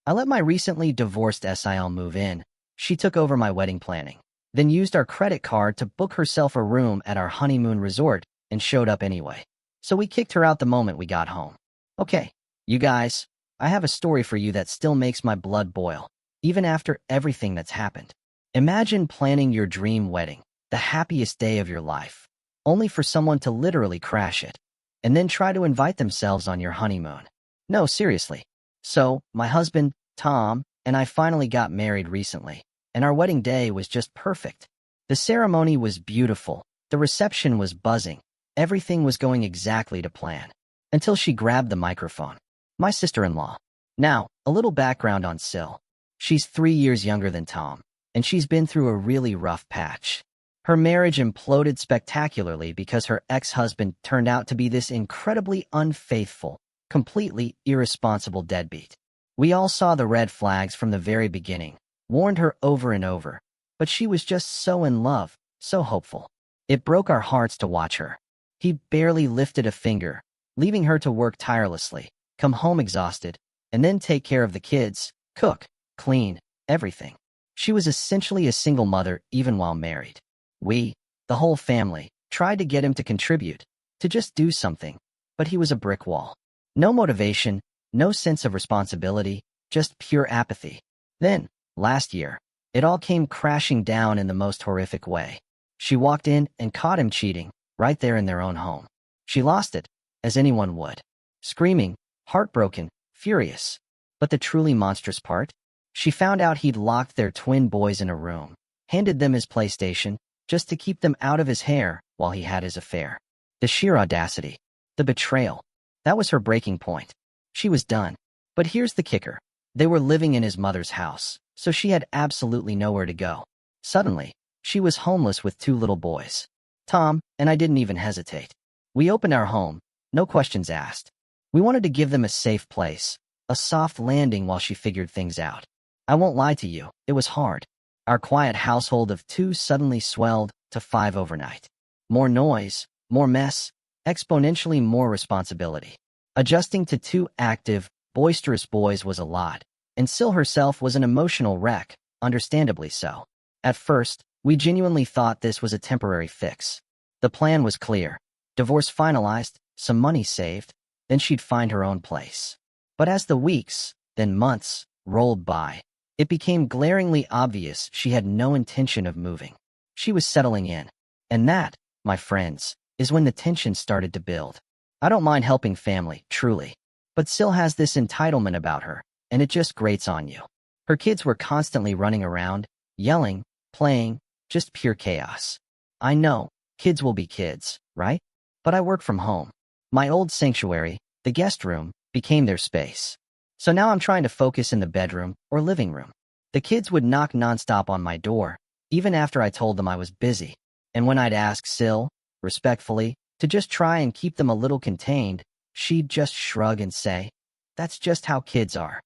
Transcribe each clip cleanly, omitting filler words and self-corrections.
I let my recently divorced SIL move in. She took over my wedding planning, then used our credit card to book herself a room at our honeymoon resort and showed up anyway. So we kicked her out the moment we got home. Okay, you guys, I have a story for you that still makes my blood boil, even after everything that's happened. Imagine planning your dream wedding, the happiest day of your life, only for someone to literally crash it, and then try to invite themselves on your honeymoon. No, seriously. So, my husband, Tom, and I finally got married recently, and our wedding day was just perfect. The ceremony was beautiful, the reception was buzzing, everything was going exactly to plan, until she grabbed the microphone. My sister-in-law. Now, a little background on SIL. She's 3 years younger than Tom, and she's been through a really rough patch. Her marriage imploded spectacularly because her ex-husband turned out to be this incredibly unfaithful, completely irresponsible deadbeat. We all saw the red flags from the very beginning, warned her over and over, but she was just so in love, so hopeful. It broke our hearts to watch her. He barely lifted a finger, leaving her to work tirelessly, come home exhausted, and then take care of the kids, cook, clean, everything. She was essentially a single mother even while married. We, the whole family, tried to get him to contribute, to just do something, but he was a brick wall. No motivation, no sense of responsibility, just pure apathy. Then, last year, it all came crashing down in the most horrific way. She walked in and caught him cheating, right there in their own home. She lost it, as anyone would. Screaming, heartbroken, furious. But the truly monstrous part? She found out he'd locked their twin boys in a room, handed them his PlayStation, just to keep them out of his hair while he had his affair. The sheer audacity. The betrayal. That was her breaking point. She was done. But here's the kicker. They were living in his mother's house, so she had absolutely nowhere to go. Suddenly, she was homeless with 2 little boys. Tom and I didn't even hesitate. We opened our home, no questions asked. We wanted to give them a safe place, a soft landing while she figured things out. I won't lie to you, it was hard. Our quiet household of 2 suddenly swelled to 5 overnight. More noise, more mess, exponentially more responsibility. Adjusting to 2 active, boisterous boys was a lot, and Sil herself was an emotional wreck, understandably so. At first, we genuinely thought this was a temporary fix. The plan was clear. Divorce finalized, some money saved, then she'd find her own place. But as the weeks, then months, rolled by, it became glaringly obvious she had no intention of moving. She was settling in. And that, my friends, is when the tension started to build. I don't mind helping family, truly. But Sil has this entitlement about her, and it just grates on you. Her kids were constantly running around, yelling, playing, just pure chaos. I know, kids will be kids, right? But I work from home. My old sanctuary, the guest room, became their space. So now I'm trying to focus in the bedroom or living room. The kids would knock nonstop on my door, even after I told them I was busy. And when I'd ask Sil, respectfully, to just try and keep them a little contained, she'd just shrug and say, "That's just how kids are."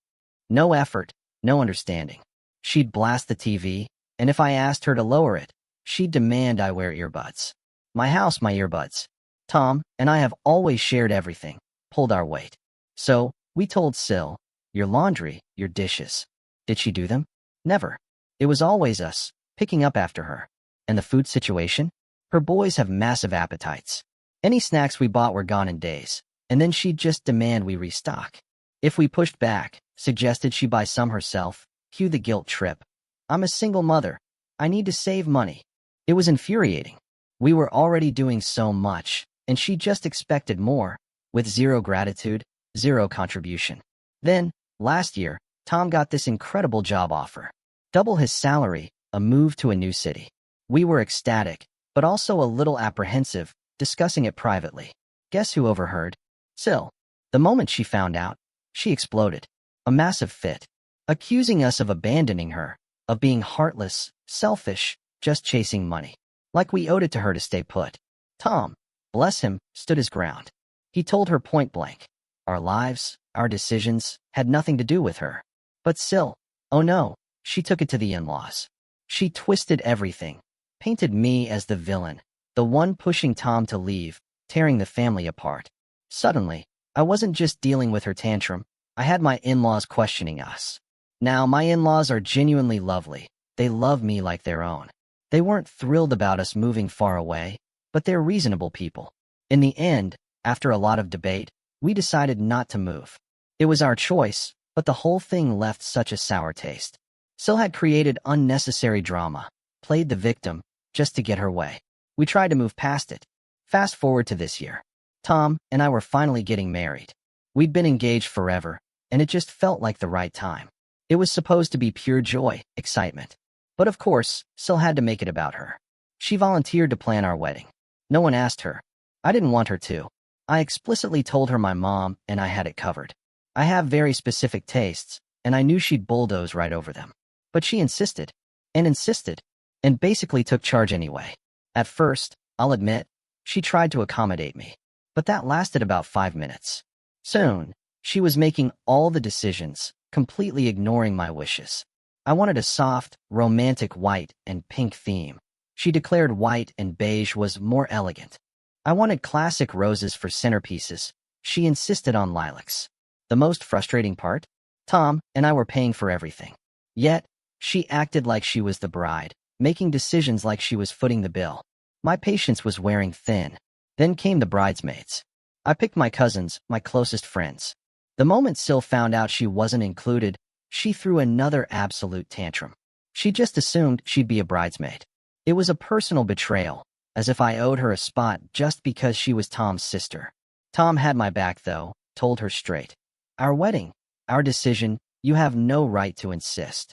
No effort, no understanding. She'd blast the TV, and if I asked her to lower it, she'd demand I wear earbuds. My house, my earbuds. Tom and I have always shared everything, pulled our weight. So, we told Sil, your laundry, your dishes. Did she do them? Never. It was always us, picking up after her. And the food situation? Her boys have massive appetites. Any snacks we bought were gone in days, and then she'd just demand we restock. If we pushed back, suggested she buy some herself, cue the guilt trip. I'm a single mother. I need to save money. It was infuriating. We were already doing so much, and she just expected more, with zero gratitude, zero contribution. Then, last year, Tom got this incredible job offer. Double his salary, a move to a new city. We were ecstatic, but also a little apprehensive, discussing it privately. Guess who overheard? Sil. The moment she found out, she exploded. A massive fit. Accusing us of abandoning her, of being heartless, selfish, just chasing money. Like we owed it to her to stay put. Tom, bless him, stood his ground. He told her point blank. Our lives, our decisions, had nothing to do with her. But Sil, oh no, she took it to the in-laws. She twisted everything, painted me as the villain, the one pushing Tom to leave, tearing the family apart. Suddenly, I wasn't just dealing with her tantrum, I had my in-laws questioning us. Now, my in-laws are genuinely lovely. They love me like their own. They weren't thrilled about us moving far away, but they're reasonable people. In the end, after a lot of debate, we decided not to move. It was our choice, but the whole thing left such a sour taste. SIL had created unnecessary drama, played the victim, just to get her way. We tried to move past it. Fast forward to this year. Tom and I were finally getting married. We'd been engaged forever, and it just felt like the right time. It was supposed to be pure joy, excitement. But of course, SIL had to make it about her. She volunteered to plan our wedding. No one asked her. I didn't want her to. I explicitly told her my mom and I had it covered. I have very specific tastes, and I knew she'd bulldoze right over them. But she insisted, and basically took charge anyway. At first, I'll admit, she tried to accommodate me, but that lasted about 5 minutes. Soon, she was making all the decisions, completely ignoring my wishes. I wanted a soft, romantic white and pink theme. She declared white and beige was more elegant. I wanted classic roses for centerpieces. She insisted on lilacs. The most frustrating part? Tom and I were paying for everything. Yet, she acted like she was the bride, making decisions like she was footing the bill. My patience was wearing thin. Then came the bridesmaids. I picked my cousins, my closest friends. The moment SIL found out she wasn't included, she threw another absolute tantrum. She just assumed she'd be a bridesmaid. It was a personal betrayal, as if I owed her a spot just because she was Tom's sister. Tom had my back, though, told her straight. Our wedding, our decision, you have no right to insist.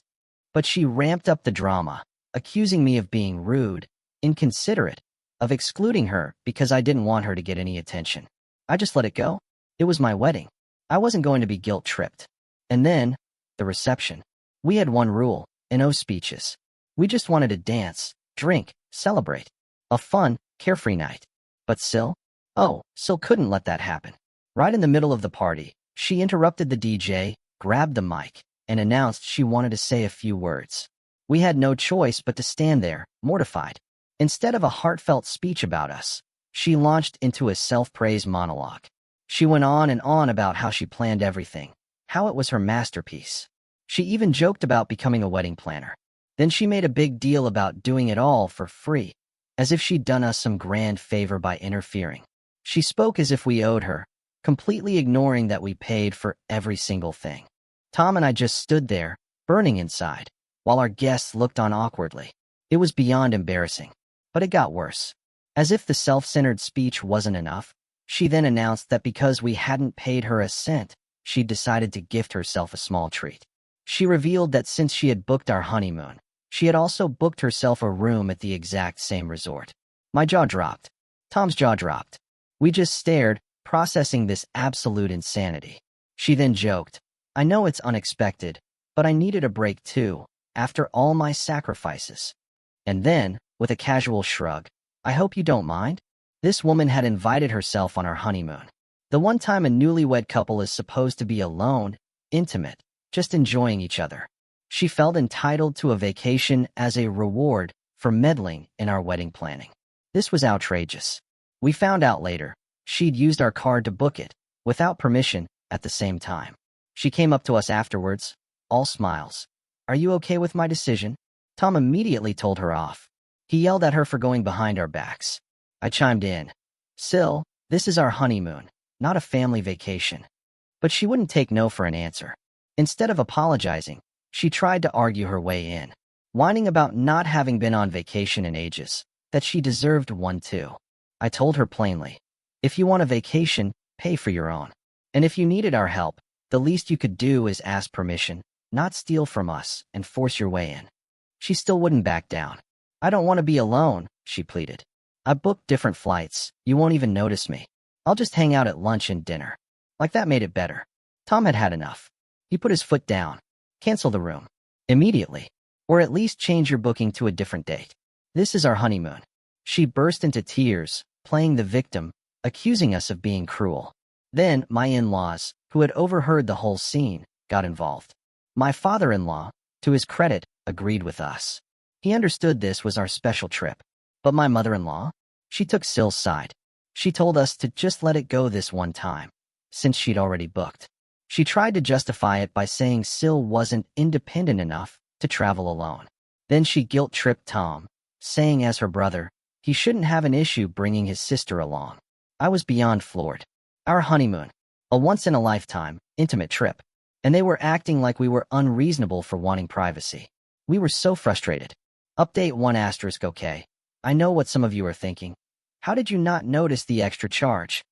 But she ramped up the drama, accusing me of being rude, inconsiderate, of excluding her because I didn't want her to get any attention. I just let it go. It was my wedding. I wasn't going to be guilt-tripped. And then, the reception. We had one rule, and no speeches. We just wanted to dance, drink, celebrate. A fun, carefree night. But SIL? Oh, SIL couldn't let that happen. Right in the middle of the party, she interrupted the DJ, grabbed the mic, and announced she wanted to say a few words. We had no choice but to stand there, mortified. Instead of a heartfelt speech about us, she launched into a self-praise monologue. She went on and on about how she planned everything, how it was her masterpiece. She even joked about becoming a wedding planner. Then she made a big deal about doing it all for free, as if she'd done us some grand favor by interfering. She spoke as if we owed her, completely ignoring that we paid for every single thing. Tom and I just stood there, burning inside, while our guests looked on awkwardly. It was beyond embarrassing. But it got worse. As if the self-centered speech wasn't enough, she then announced that because we hadn't paid her a cent, she'd decided to gift herself a small treat. She revealed that since she had booked our honeymoon, she had also booked herself a room at the exact same resort. My jaw dropped. Tom's jaw dropped. We just stared, processing this absolute insanity. She then joked, I know it's unexpected, but I needed a break too, after all my sacrifices. And then, with a casual shrug, I hope you don't mind? This woman had invited herself on our honeymoon. The one time a newlywed couple is supposed to be alone, intimate, just enjoying each other. She felt entitled to a vacation as a reward for meddling in our wedding planning. This was outrageous. We found out later, she'd used our card to book it, without permission, at the same time. She came up to us afterwards, all smiles. Are you okay with my decision? Tom immediately told her off. He yelled at her for going behind our backs. I chimed in. SIL, this is our honeymoon, not a family vacation. But she wouldn't take no for an answer. Instead of apologizing, she tried to argue her way in, whining about not having been on vacation in ages, that she deserved one too. I told her plainly, if you want a vacation, pay for your own. And if you needed our help, the least you could do is ask permission, not steal from us and force your way in. She still wouldn't back down. I don't want to be alone, she pleaded. I booked different flights. You won't even notice me. I'll just hang out at lunch and dinner. Like that made it better. Tom had had enough. He put his foot down. Cancel the room. Immediately. Or at least change your booking to a different date. This is our honeymoon. She burst into tears, playing the victim, accusing us of being cruel. Then my in-laws, who had overheard the whole scene, got involved. My father-in-law, to his credit, agreed with us. He understood this was our special trip. But my mother-in-law? She took SIL's side. She told us to just let it go this one time, since she'd already booked. She tried to justify it by saying SIL wasn't independent enough to travel alone. Then she guilt-tripped Tom, saying as her brother, he shouldn't have an issue bringing his sister along. I was beyond floored. Our honeymoon, a once-in-a-lifetime, intimate trip, and they were acting like we were unreasonable for wanting privacy. We were so frustrated. Update 1 asterisk okay. I know what some of you are thinking. How did you not notice the extra charge?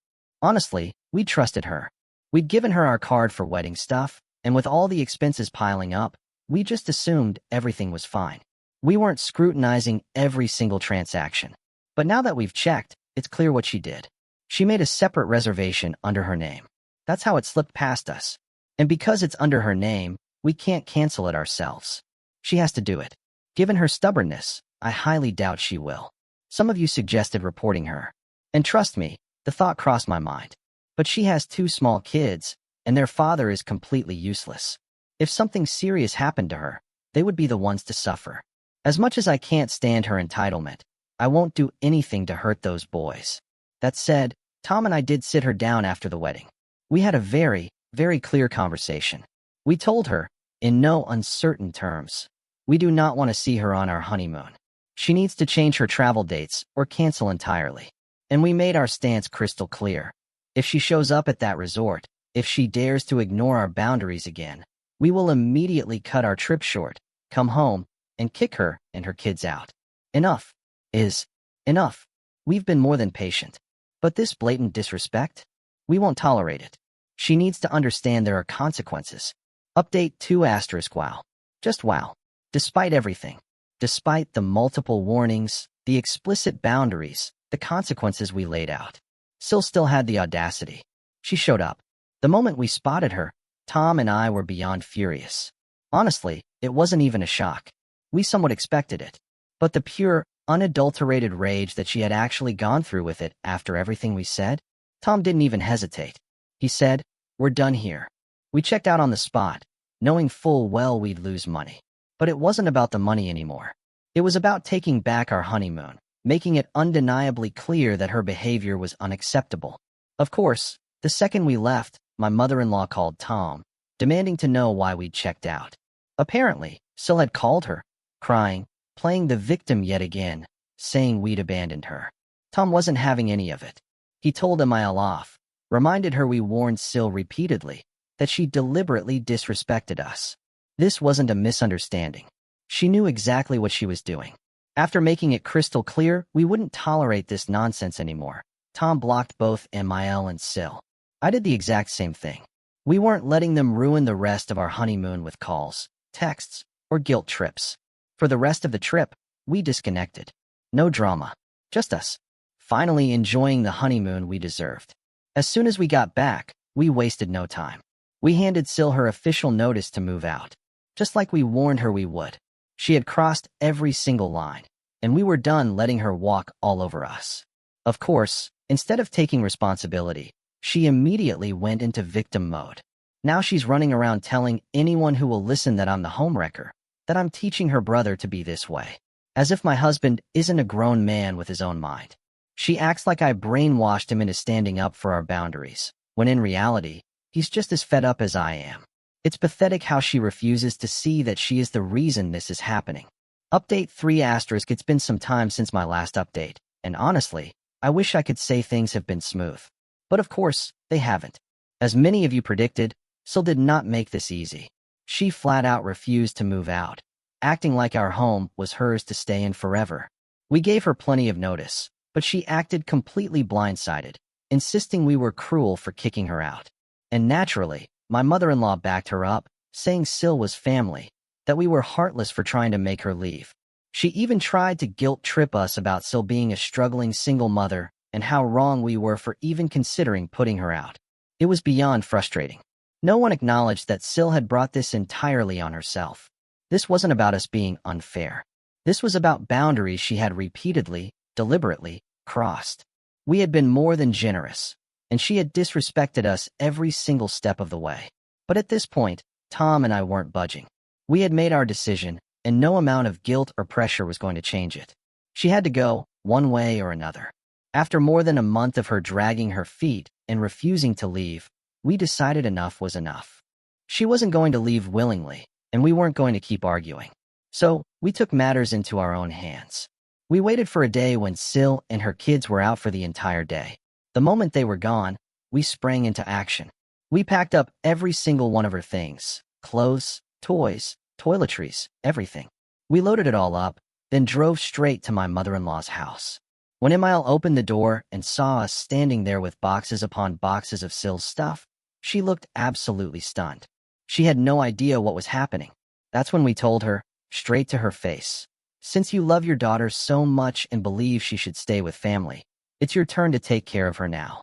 Honestly, we trusted her. We'd given her our card for wedding stuff, and with all the expenses piling up, we just assumed everything was fine. We weren't scrutinizing every single transaction. But now that we've checked, it's clear what she did. She made a separate reservation under her name. That's how it slipped past us. And because it's under her name, we can't cancel it ourselves. She has to do it. Given her stubbornness, I highly doubt she will. Some of you suggested reporting her. And trust me, the thought crossed my mind. But she has 2 small kids, and their father is completely useless. If something serious happened to her, they would be the ones to suffer. As much as I can't stand her entitlement, I won't do anything to hurt those boys. That said, Tom and I did sit her down after the wedding. We had a very, very clear conversation. We told her, in no uncertain terms, we do not want to see her on our honeymoon. She needs to change her travel dates or cancel entirely. And we made our stance crystal clear. If she shows up at that resort, if she dares to ignore our boundaries again, we will immediately cut our trip short, come home, and kick her and her kids out. Enough is enough. We've been more than patient. But this blatant disrespect? We won't tolerate it. She needs to understand there are consequences. Update 2 asterisk wow. Just wow. Despite everything, despite the multiple warnings, the explicit boundaries, the consequences we laid out, SIL still had the audacity. She showed up. The moment we spotted her, Tom and I were beyond furious. Honestly, it wasn't even a shock. We somewhat expected it. But the pure, unadulterated rage that she had actually gone through with it after everything we said? Tom didn't even hesitate. He said, "We're done here." We checked out on the spot, knowing full well we'd lose money. But it wasn't about the money anymore. It was about taking back our honeymoon, making it undeniably clear that her behavior was unacceptable. Of course, the second we left, my mother-in-law called Tom, demanding to know why we'd checked out. Apparently, SIL had called her, crying, playing the victim yet again, saying we'd abandoned her. Tom wasn't having any of it. He told a mile off, reminded her we warned SIL repeatedly that she deliberately disrespected us. This wasn't a misunderstanding. She knew exactly what she was doing. After making it crystal clear we wouldn't tolerate this nonsense anymore, Tom blocked both MIL and SIL. I did the exact same thing. We weren't letting them ruin the rest of our honeymoon with calls, texts, or guilt trips. For the rest of the trip, we disconnected. No drama. Just us. Finally enjoying the honeymoon we deserved. As soon as we got back, we wasted no time. We handed SIL her official notice to move out. Just like we warned her we would. She had crossed every single line, and we were done letting her walk all over us. Of course, instead of taking responsibility, she immediately went into victim mode. Now she's running around telling anyone who will listen that I'm the homewrecker, that I'm teaching her brother to be this way. As if my husband isn't a grown man with his own mind. She acts like I brainwashed him into standing up for our boundaries, when in reality, he's just as fed up as I am. It's pathetic how she refuses to see that she is the reason this is happening. Update 3 asterisk. It's been some time since my last update, and honestly, I wish I could say things have been smooth. But of course, they haven't. As many of you predicted, SIL did not make this easy. She flat out refused to move out, acting like our home was hers to stay in forever. We gave her plenty of notice, but she acted completely blindsided, insisting we were cruel for kicking her out. And naturally, my mother-in-law backed her up, saying SIL was family, that we were heartless for trying to make her leave. She even tried to guilt-trip us about SIL being a struggling single mother and how wrong we were for even considering putting her out. It was beyond frustrating. No one acknowledged that SIL had brought this entirely on herself. This wasn't about us being unfair. This was about boundaries she had repeatedly, deliberately, crossed. We had been more than generous, and she had disrespected us every single step of the way. But at this point, Tom and I weren't budging. We had made our decision, and no amount of guilt or pressure was going to change it. She had to go, one way or another. After more than a month of her dragging her feet and refusing to leave, We decided enough was enough. She wasn't going to leave willingly, and we weren't going to keep arguing. So, we took matters into our own hands. We waited for a day when SIL and her kids were out for the entire day. The moment they were gone, we sprang into action. We packed up every single one of her things: clothes, toys, toiletries, everything. We loaded it all up, then drove straight to my mother-in-law's house. When Emile opened the door and saw us standing there with boxes upon boxes of SIL's stuff, she looked absolutely stunned. She had no idea what was happening. That's when we told her, straight to her face, "Since you love your daughter so much and believe she should stay with family, it's your turn to take care of her now."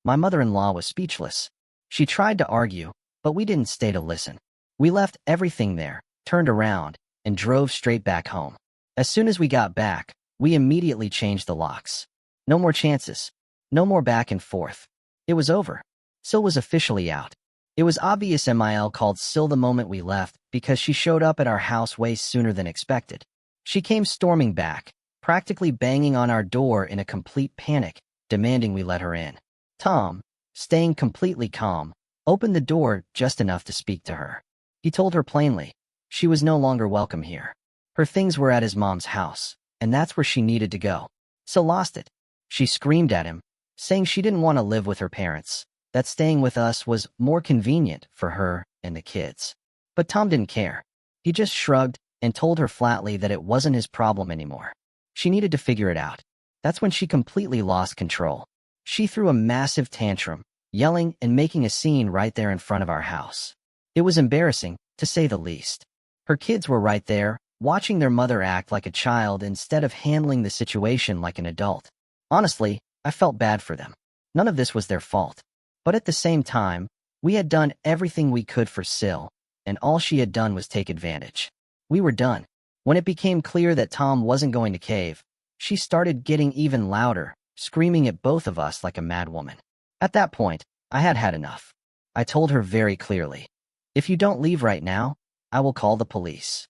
My mother-in-law was speechless. She tried to argue, but we didn't stay to listen. We left everything there, turned around, and drove straight back home. As soon as we got back, we immediately changed the locks. No more chances. No more back and forth. It was over. SIL was officially out. It was obvious Emile called SIL the moment we left because she showed up at our house way sooner than expected. She came storming back, practically banging on our door in a complete panic, demanding we let her in. Tom, staying completely calm, opened the door just enough to speak to her. He told her plainly she was no longer welcome here. Her things were at his mom's house, and that's where she needed to go. SIL lost it. She screamed at him, saying she didn't want to live with her parents, that staying with us was more convenient for her and the kids. But Tom didn't care. He just shrugged and told her flatly that it wasn't his problem anymore. She needed to figure it out. That's when she completely lost control. She threw a massive tantrum, yelling and making a scene right there in front of our house. It was embarrassing, to say the least. Her kids were right there, watching their mother act like a child instead of handling the situation like an adult. Honestly, I felt bad for them. None of this was their fault. But at the same time, we had done everything we could for SIL, and all she had done was take advantage. We were done. When it became clear that Tom wasn't going to cave, she started getting even louder, screaming at both of us like a madwoman. At that point, I had had enough. I told her very clearly, "If you don't leave right now, I will call the police."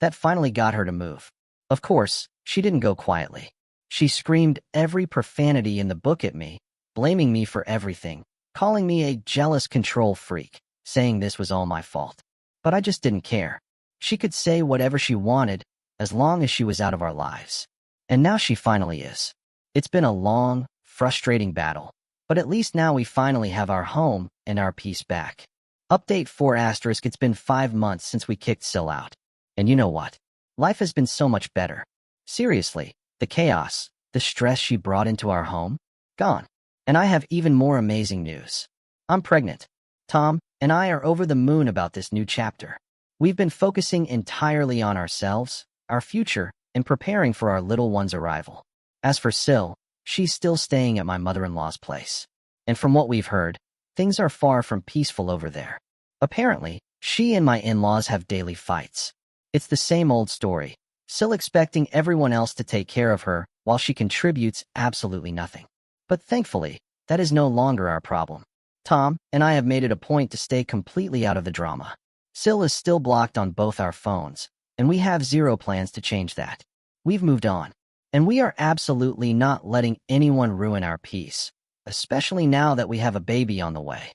That finally got her to move. Of course, she didn't go quietly. She screamed every profanity in the book at me, blaming me for everything, calling me a jealous control freak, saying this was all my fault. But I just didn't care. She could say whatever she wanted, as long as she was out of our lives. And now she finally is. It's been a long, frustrating battle, but at least now we finally have our home and our peace back. Update 4 asterisk, it's been 5 months since we kicked SIL out. And you know what? Life has been so much better. Seriously, the chaos, the stress she brought into our home, gone. And I have even more amazing news. I'm pregnant. Tom and I are over the moon about this new chapter. We've been focusing entirely on ourselves, our future, and preparing for our little one's arrival. As for SIL, she's still staying at my mother-in-law's place. And from what we've heard, things are far from peaceful over there. Apparently, she and my in-laws have daily fights. It's the same old story, SIL expecting everyone else to take care of her while she contributes absolutely nothing. But thankfully, that is no longer our problem. Tom and I have made it a point to stay completely out of the drama. SIL is still blocked on both our phones, and we have zero plans to change that. We've moved on, and we are absolutely not letting anyone ruin our peace, especially now that we have a baby on the way.